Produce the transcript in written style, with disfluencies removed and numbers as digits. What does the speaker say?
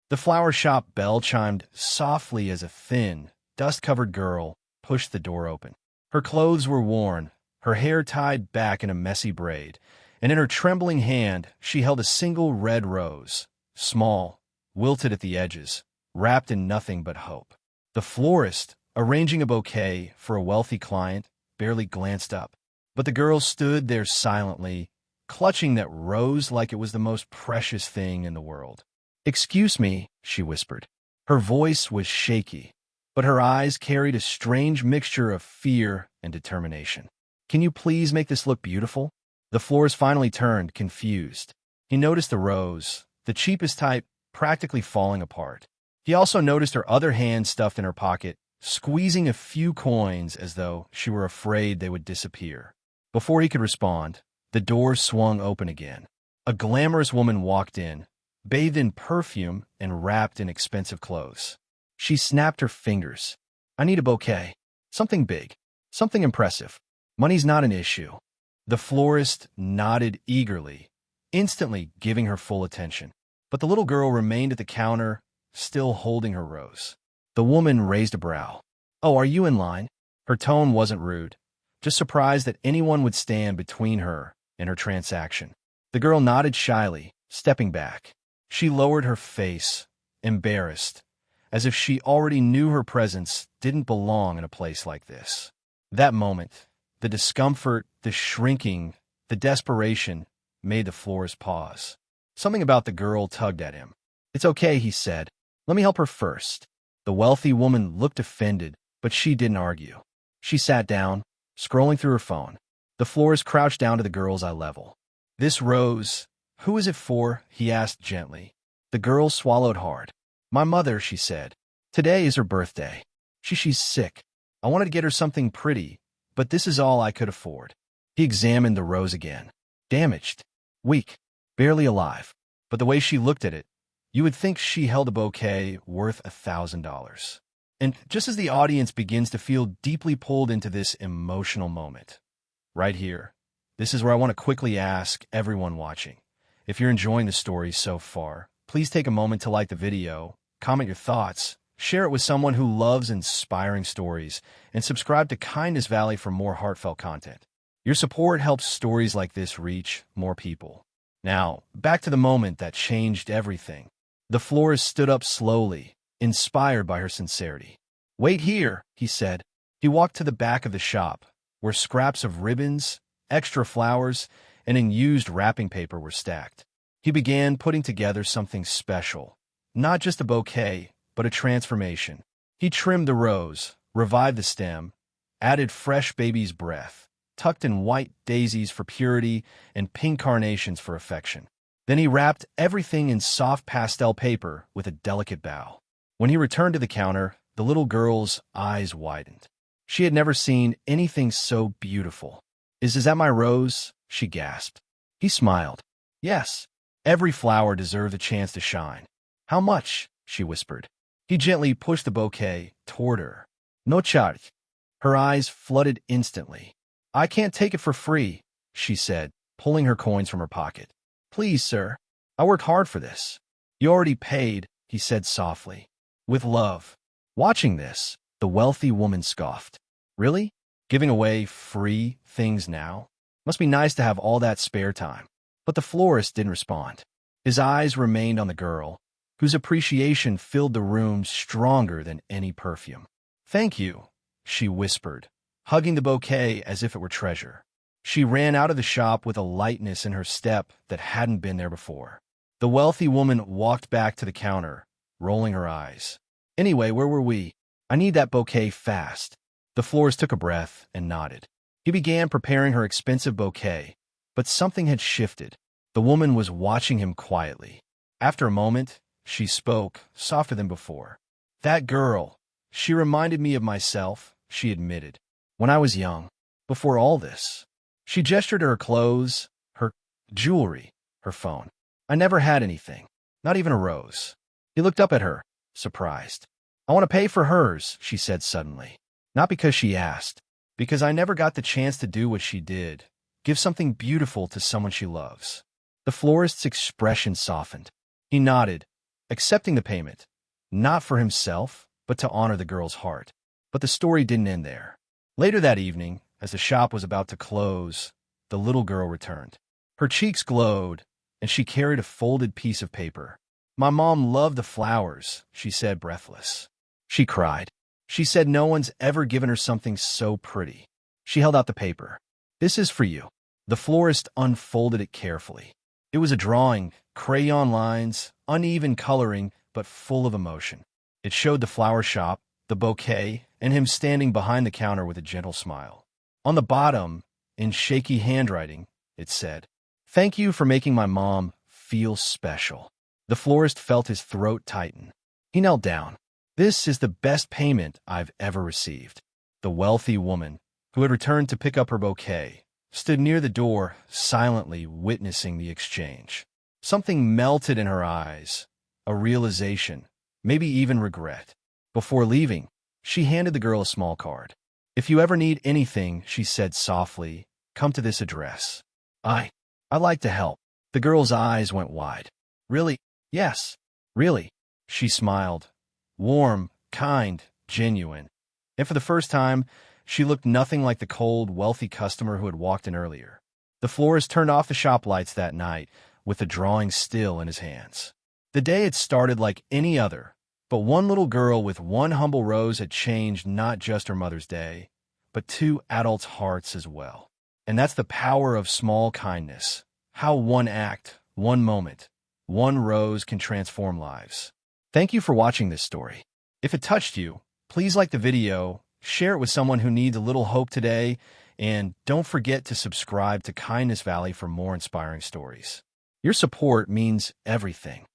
The flower shop bell chimed softly as a thin, dust-covered girl pushed the door open. Her clothes were worn, her hair tied back in a messy braid, and in her trembling hand she held a single red rose, small, wilted at the edges, wrapped in nothing but hope. The florist, arranging a bouquet for a wealthy client, barely glanced up, but the girl stood there silently, clutching that rose like it was the most precious thing in the world. "Excuse me," she whispered. Her voice was shaky, but her eyes carried a strange mixture of fear and determination. "Can you please make this look beautiful?" The florist finally turned, confused. He noticed the rose, the cheapest type, practically falling apart. He also noticed her other hand stuffed in her pocket, squeezing a few coins as though she were afraid they would disappear. Before he could respond, the door swung open again. A glamorous woman walked in, bathed in perfume and wrapped in expensive clothes. She snapped her fingers. "I need a bouquet. Something big. Something impressive. Money's not an issue." The florist nodded eagerly, instantly giving her full attention. But the little girl remained at the counter, still holding her rose. The woman raised a brow. "Oh, are you in line?" Her tone wasn't rude, just surprised that anyone would stand between her and her transaction. The girl nodded shyly, stepping back. She lowered her face, embarrassed, as if she already knew her presence didn't belong in a place like this. That moment, the discomfort, the shrinking, the desperation made the florist pause. Something about the girl tugged at him. "It's okay," he said. "Let me help her first." The wealthy woman looked offended, but she didn't argue. She sat down, scrolling through her phone. The florist crouched down to the girl's eye level. "This rose, who is it for?" he asked gently. The girl swallowed hard. "My mother," she said. "Today is her birthday. She's sick. I wanted to get her something pretty, but this is all I could afford." He examined the rose again. Damaged, weak, barely alive. But the way she looked at it, you would think she held a bouquet worth $1,000. And just as the audience begins to feel deeply pulled into this emotional moment, right here, this is where I want to quickly ask everyone watching, if you're enjoying the story so far, please take a moment to like the video, comment your thoughts, share it with someone who loves inspiring stories, and subscribe to Kindness Valley for more heartfelt content. Your support helps stories like this reach more people. Now, back to the moment that changed everything. The florist stood up slowly, inspired by her sincerity. "Wait here," he said. He walked to the back of the shop, where scraps of ribbons, extra flowers, and unused wrapping paper were stacked. He began putting together something special, not just a bouquet, but a transformation. He trimmed the rose, revived the stem, added fresh baby's breath, tucked in white daisies for purity and pink carnations for affection. Then he wrapped everything in soft pastel paper with a delicate bow. When he returned to the counter, the little girl's eyes widened. She had never seen anything so beautiful. Is that my rose?" she gasped. He smiled. "Yes, every flower deserves a chance to shine." "How much?" she whispered. He gently pushed the bouquet toward her. "No charge." Her eyes flooded instantly. "I can't take it for free," she said, pulling her coins from her pocket. "Please, sir. I worked hard for this." "You already paid," he said softly. "With love." Watching this, the wealthy woman scoffed. "Really? Giving away free things now? Must be nice to have all that spare time." But the florist didn't respond. His eyes remained on the girl, whose appreciation filled the room stronger than any perfume. "Thank you," she whispered, hugging the bouquet as if it were treasure. She ran out of the shop with a lightness in her step that hadn't been there before. The wealthy woman walked back to the counter, rolling her eyes. "Anyway, where were we? I need that bouquet fast." The florist took a breath and nodded. He began preparing her expensive bouquet, but something had shifted. The woman was watching him quietly. After a moment, she spoke, softer than before. "That girl, she reminded me of myself," she admitted. "When I was young, before all this." She gestured to her clothes, her jewelry, her phone. "I never had anything, not even a rose." He looked up at her, surprised. "I want to pay for hers," she said suddenly. Not because she asked, because I never got the chance to do what she did, give something beautiful to someone she loves. The florist's expression softened. He nodded, accepting the payment, not for himself, but to honor the girl's heart. But the story didn't end there. Later that evening, as the shop was about to close, the little girl returned. Her cheeks glowed, and she carried a folded piece of paper. "My mom loved the flowers," she said, breathless. She cried. She said no one's ever given her something so pretty. She held out the paper. "This is for you." The florist unfolded it carefully. It was a drawing, crayon lines, uneven coloring, but full of emotion. It showed the flower shop, the bouquet, and him standing behind the counter with a gentle smile. On the bottom, in shaky handwriting, it said, "Thank you for making my mom feel special." The florist felt his throat tighten. He knelt down. "This is the best payment I've ever received." The wealthy woman, who had returned to pick up her bouquet, stood near the door, silently witnessing the exchange. Something melted in her eyes, a realization, maybe even regret. Before leaving, she handed the girl a small card. "If you ever need anything," she said softly, "come to this address. I'd like to help." The girl's eyes went wide. "Really?" "Yes, really." She smiled. Warm, kind, genuine. And for the first time, she looked nothing like the cold, wealthy customer who had walked in earlier. The florist turned off the shop lights that night, with the drawing still in his hands. The day had started like any other, but one little girl with one humble rose had changed not just her mother's day, but two adults' hearts as well. And that's the power of small kindness. How one act, one moment, one rose can transform lives. Thank you for watching this story. If it touched you, please like the video, share it with someone who needs a little hope today, and don't forget to subscribe to Kindness Valley for more inspiring stories. Your support means everything.